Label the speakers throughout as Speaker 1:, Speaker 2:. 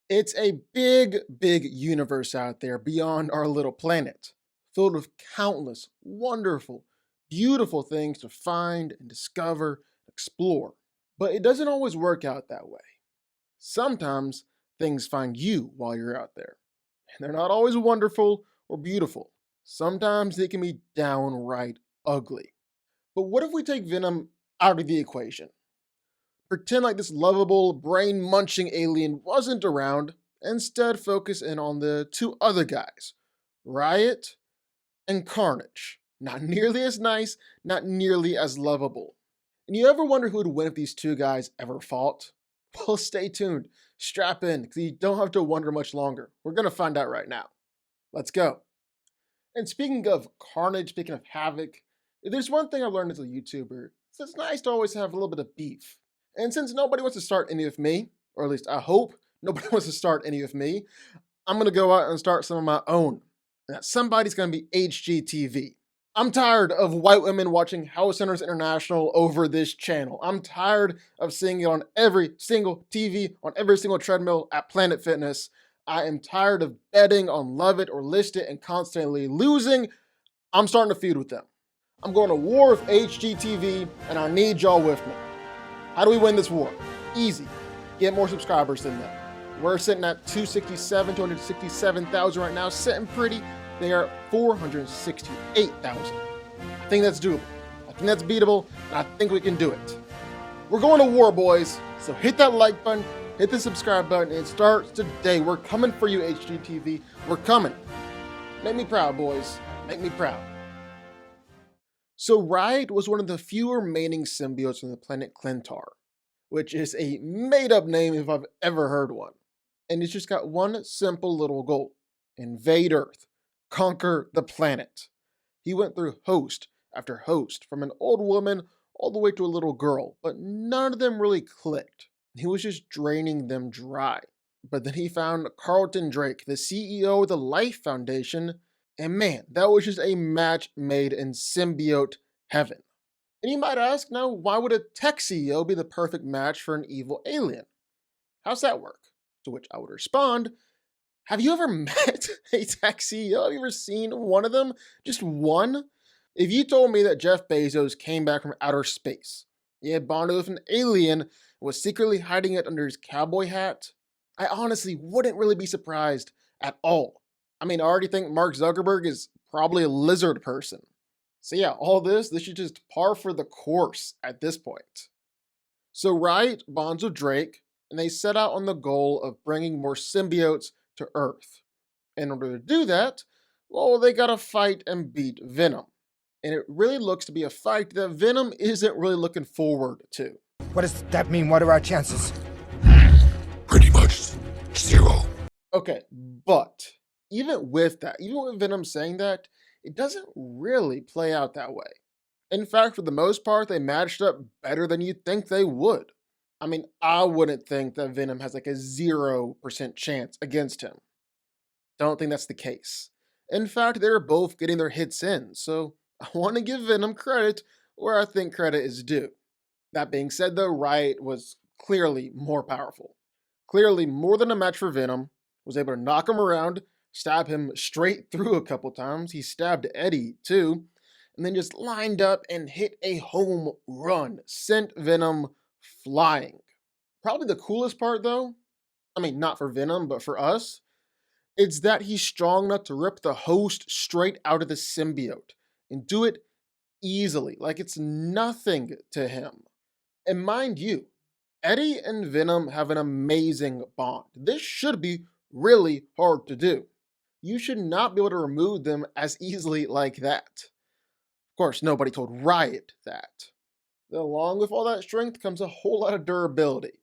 Speaker 1: It's a big, big universe out there beyond our little planet, filled with countless wonderful, beautiful things to find and discover, explore. But it doesn't always work out that way. Sometimes things find you while you're out there, and they're not always wonderful or beautiful. Sometimes they can be downright ugly. But what if we take Venom out of the equation? Pretend like this lovable, brain munching alien wasn't around, instead, focus in on the two other guys, Riot and Carnage. Not nearly as nice, not nearly as lovable. And you ever wonder who would win if these two guys ever fought? Well, stay tuned, strap in, because you don't have to wonder much longer. We're gonna find out right now. Let's go. And speaking of Carnage, speaking of Havoc, if there's one thing I learned as a YouTuber, it's nice to always have a little bit of beef. And since nobody wants to start any with me, or at least I hope nobody wants to start any with me, I'm gonna go out and start some of my own. And that somebody's gonna be HGTV. I'm tired of white women watching House Hunters International over this channel. I'm tired of seeing it on every single TV, on every single treadmill at Planet Fitness. I am tired of betting on Love It or List It and constantly losing. I'm starting to feud with them. I'm going to war with HGTV, and I need y'all with me. How do we win this war? Easy. Get more subscribers than them. We're sitting at 267,000 right now, sitting pretty. They are 468,000. I think that's doable. I think that's beatable, and I think we can do it. We're going to war, boys. So hit that like button, hit the subscribe button. It starts today. We're coming for you, HGTV. We're coming. Make me proud, boys. Make me proud. So Riot was one of the few remaining symbiotes on the planet Clintar, which is a made-up name if I've ever heard one. And it's just got one simple little goal: invade Earth, conquer the planet. He went through host after host, from an old woman all the way to a little girl, but none of them really clicked. He was just draining them dry. But then he found Carlton Drake, the CEO of the Life Foundation, and man, that was just a match made in symbiote heaven. And you might ask, now, why would a tech CEO be the perfect match for an evil alien? How's that work? To which I would respond, have you ever met a tech CEO? Have you ever seen one of them? Just one? If you told me that Jeff Bezos came back from outer space, he had bonded with an alien and was secretly hiding it under his cowboy hat, I honestly wouldn't really be surprised at all. I mean, I already think Mark Zuckerberg is probably a lizard person. So yeah, all this should just par for the course at this point. So Riot bonds with Drake, and they set out on the goal of bringing more symbiotes to Earth. In order to do that, well, they gotta fight and beat Venom. And it really looks to be a fight that Venom isn't really looking forward to.
Speaker 2: What does that mean? What are our chances?
Speaker 3: Pretty much zero.
Speaker 1: Okay, but even with that, even with Venom saying that, it doesn't really play out that way. In fact, for the most part, they matched up better than you'd think they would. I mean, I wouldn't think that Venom has like a 0% chance against him. Don't think that's the case. In fact, they're both getting their hits in, so I want to give Venom credit where I think credit is due. That being said, though, Riot was clearly more powerful. Clearly more than a match for Venom, was able to knock him around, stab him straight through a couple times. He stabbed Eddie too, and then just lined up and hit a home run, sent Venom flying. Probably the coolest part though, I mean, not for Venom, but for us, it's that he's strong enough to rip the host straight out of the symbiote and do it easily, like it's nothing to him. And mind you, Eddie and Venom have an amazing bond. This should be really hard to do. You should not be able to remove them as easily like that. Of course, nobody told Riot that. Then along with all that strength comes a whole lot of durability.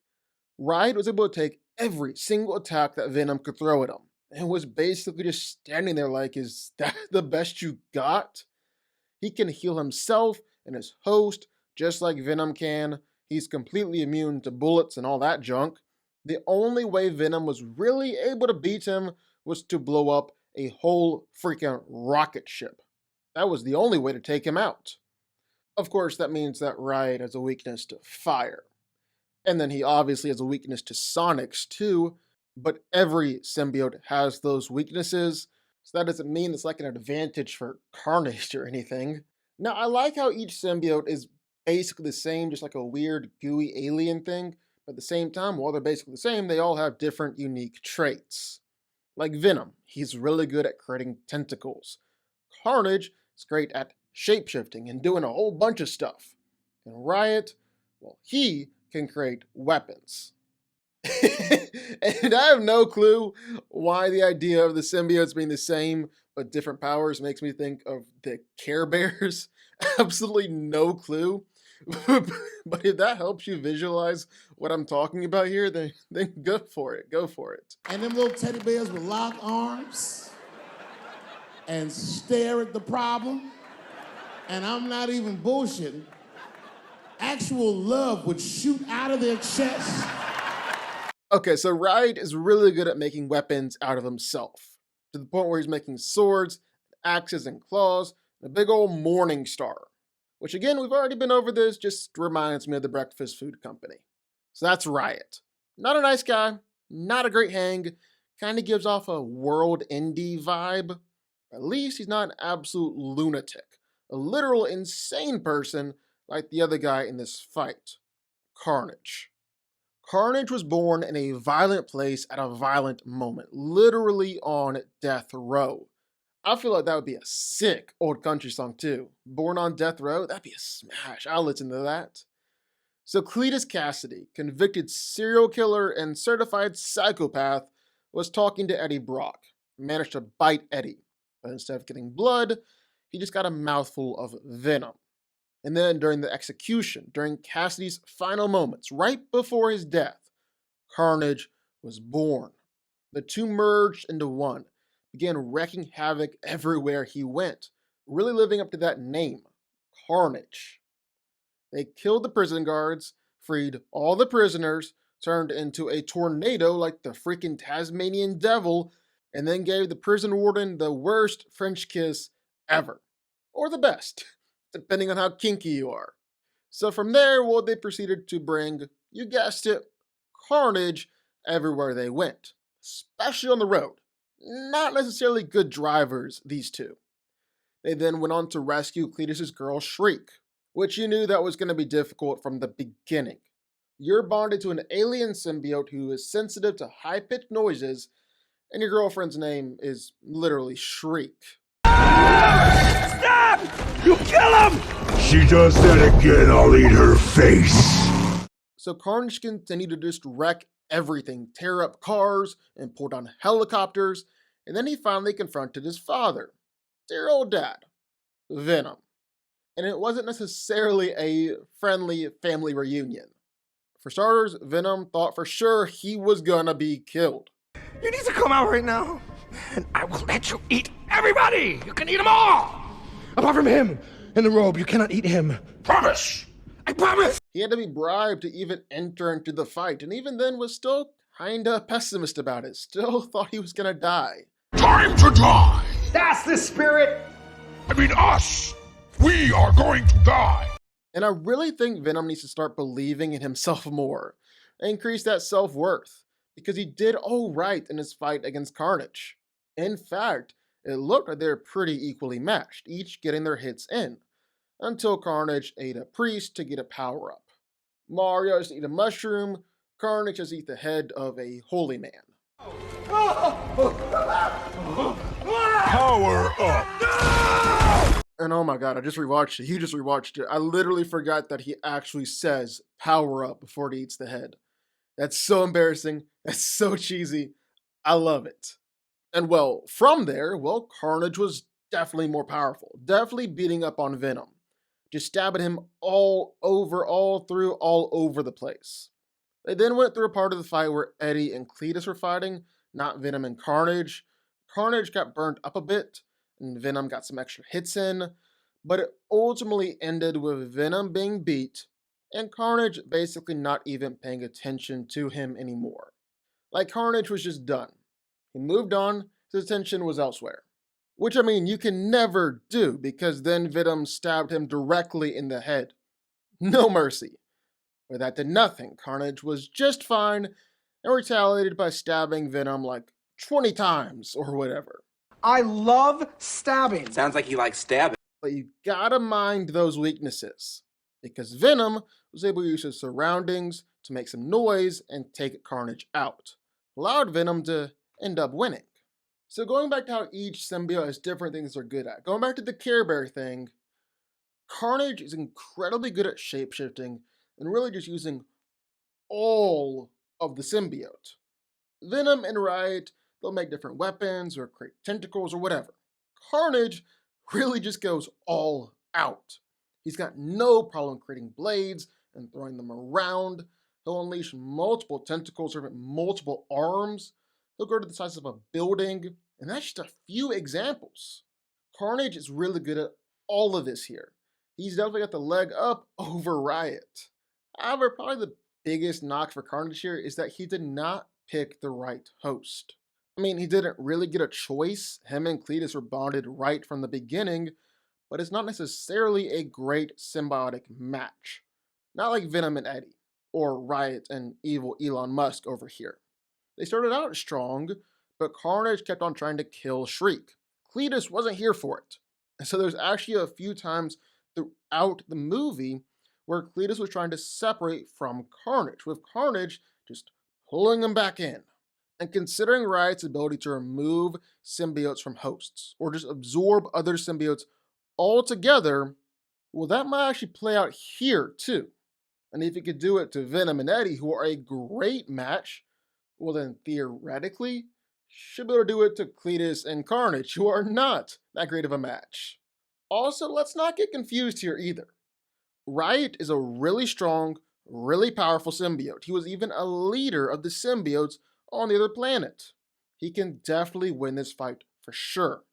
Speaker 1: Riot was able to take every single attack that Venom could throw at him, and was basically just standing there like, is that the best you got? He can heal himself and his host just like Venom can. He's completely immune to bullets and all that junk. The only way Venom was really able to beat him was to blow up a whole freaking rocket ship. That was the only way to take him out. Of course, that means that Riot has a weakness to fire. And then he obviously has a weakness to sonics too, But every symbiote has those weaknesses, so that doesn't mean it's like an advantage for Carnage or anything. Now, I like how each symbiote is basically the same, just like a weird, gooey alien thing, but at the same time, while they're basically the same, they all have different unique traits. Like Venom, he's really good at creating tentacles. Carnage is great at shapeshifting and doing a whole bunch of stuff. And Riot, well, he can create weapons. And I have no clue why the idea of the symbiotes being the same but different powers makes me think of the Care Bears. Absolutely no clue. But if that helps you visualize what I'm talking about here, then go for it. Go for it.
Speaker 4: And them little teddy bears would lock arms and stare at the problem. And I'm not even bullshitting. Actual love would shoot out of their chest.
Speaker 1: Okay, so Riot is really good at making weapons out of himself, to the point where he's making swords, axes, and claws, and a big old morning star. Which again, we've already been over this, just reminds me of the breakfast food company. So that's Riot. Not a nice guy, not a great hang, kind of gives off a world indie vibe. At least he's not an absolute lunatic, a literal insane person like the other guy in this fight, Carnage. Carnage was born in a violent place at a violent moment, literally on death row. I feel like that would be a sick old country song too. Born on Death Row, that'd be a smash. I'll listen to that. So Cletus Cassidy, convicted serial killer and certified psychopath, was talking to Eddie Brock, managed to bite Eddie, but instead of getting blood, he just got a mouthful of venom. And then during the execution, during Cassidy's final moments, right before his death, Carnage was born. The two merged into one, began wreaking havoc everywhere he went, really living up to that name, Carnage. They killed the prison guards, freed all the prisoners, turned into a tornado like the freaking Tasmanian devil, and then gave the prison warden the worst French kiss ever. Or the best, depending on how kinky you are. So from there, well, they proceeded to bring, you guessed it, Carnage everywhere they went, especially on the road. Not necessarily good drivers, these two. They then went on to rescue Cletus's girl Shriek, which you knew that was going to be difficult from the beginning. You're bonded to an alien symbiote who is sensitive to high-pitched noises, and your girlfriend's name is literally Shriek.
Speaker 5: Stop! You kill him!
Speaker 3: She does that again, I'll eat her face.
Speaker 1: So Carnage continued to just wreck everything, tear up cars, and pull down helicopters, and then he finally confronted his father, dear old dad, Venom. And it wasn't necessarily a friendly family reunion. For starters, Venom thought for sure he was gonna be killed.
Speaker 5: You need to come out right now, and I will let you eat everybody! You can eat them all! Apart from him, in the robe, you cannot eat him. Promise! I promise!
Speaker 1: He had to be bribed to even enter into the fight, and even then was still kinda pessimist about it, still thought he was gonna die.
Speaker 3: Time to die!
Speaker 5: That's the spirit!
Speaker 3: I mean us! We are going to die!
Speaker 1: And I really think Venom needs to start believing in himself more, and increase that self-worth, because he did all right in his fight against Carnage. In fact, it looked like they were pretty equally matched, each getting their hits in, until Carnage ate a priest to get a power-up. Mario has to eat a mushroom, Carnage has to eat the head of a holy man.
Speaker 3: Power up!
Speaker 1: And oh my god, I just rewatched it. You just rewatched it. I literally forgot that he actually says power up before he eats the head. That's so embarrassing. That's so cheesy. I love it. And well, from there, well, Carnage was definitely more powerful. Definitely beating up on Venom. Just stabbing him all over, all through, all over the place. They then went through a part of the fight where Eddie and Cletus were fighting, not Venom and Carnage. Carnage got burned up a bit, and Venom got some extra hits in, but it ultimately ended with Venom being beat, and Carnage basically not even paying attention to him anymore. Like Carnage was just done. He moved on, his attention was elsewhere. Which, I mean, you can never do, because then Venom stabbed him directly in the head. No mercy. But that did nothing. Carnage was just fine, and retaliated by stabbing Venom like 20 times or whatever.
Speaker 6: I love stabbing.
Speaker 7: Sounds like you like stabbing.
Speaker 1: But you gotta mind those weaknesses, because Venom was able to use his surroundings to make some noise and take Carnage out, allowed Venom to end up winning. So going back to how each symbiote has different things they're good at, going back to the Care Bear thing, Carnage is incredibly good at shapeshifting and really just using all of the symbiote. Venom and Riot, they'll make different weapons or create tentacles or whatever. Carnage really just goes all out. He's got no problem creating blades and throwing them around. He'll unleash multiple tentacles or even multiple arms. He'll go to the size of a building, and that's just a few examples. Carnage is really good at all of this here. He's definitely got the leg up over Riot. However, probably the biggest knock for Carnage here is that he did not pick the right host. I mean, he didn't really get a choice. Him and Cletus were bonded right from the beginning, but it's not necessarily a great symbiotic match. Not like Venom and Eddie, or Riot and evil Elon Musk over here. They started out strong, but Carnage kept on trying to kill Shriek. Cletus wasn't here for it. And so there's actually a few times throughout the movie where Cletus was trying to separate from Carnage, with Carnage just pulling him back in. And considering Riot's ability to remove symbiotes from hosts, or just absorb other symbiotes altogether, well, that might actually play out here too. And if he could do it to Venom and Eddie, who are a great match, well then theoretically, should be able to do it to Cletus and Carnage, who are not that great of a match. Also, let's not get confused here either. Riot is a really strong, really powerful symbiote. He was even a leader of the symbiotes on the other planet. He can definitely win this fight for sure.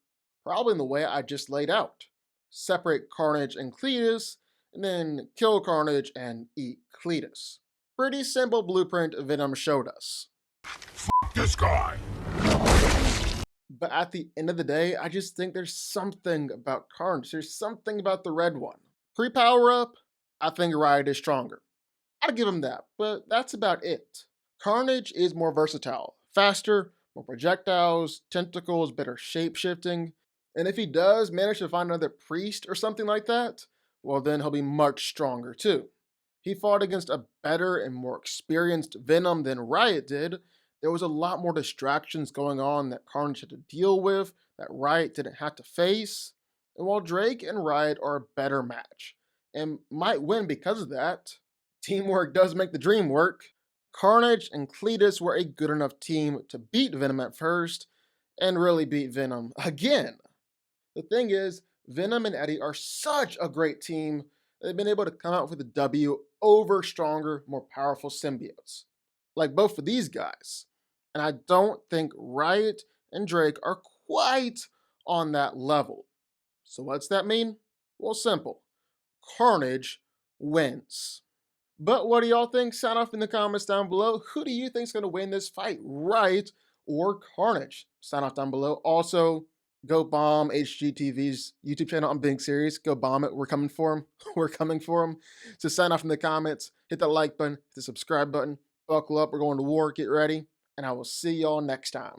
Speaker 1: Probably in the way I just laid out. Separate Carnage and Cletus, and then kill Carnage and eat Cletus. Pretty simple blueprint Venom showed us.
Speaker 3: Fuck this guy.
Speaker 1: But at the end of the day, I just think there's something about Carnage. There's something about the red one. Pre-power up, I think Riot is stronger. I'd give him that, but that's about it. Carnage is more versatile, faster, more projectiles, tentacles, better shape-shifting, and if he does manage to find another priest or something like that, well then he'll be much stronger too. He fought against a better and more experienced Venom than Riot did. There was a lot more distractions going on that Carnage had to deal with, that Riot didn't have to face, and while Drake and Riot are a better match, and might win because of that, teamwork does make the dream work. Carnage and Cletus were a good enough team to beat Venom at first, and really beat Venom again. The thing is, Venom and Eddie are such a great team, they've been able to come out with a W over stronger, more powerful symbiotes. Like both of these guys. And I don't think Riot and Drake are quite on that level. So what's that mean? Well, simple. Carnage wins. But what do y'all think? Sound off in the comments down below. Who do you think is going to win this fight? Riot or Carnage? Sound off down below. Also, go bomb HGTV's YouTube channel. I'm being serious. Go bomb it. We're coming for him. We're coming for him. So sign off in the comments. Hit that like button. Hit the subscribe button. Buckle up. We're going to war. Get ready. And I will see y'all next time.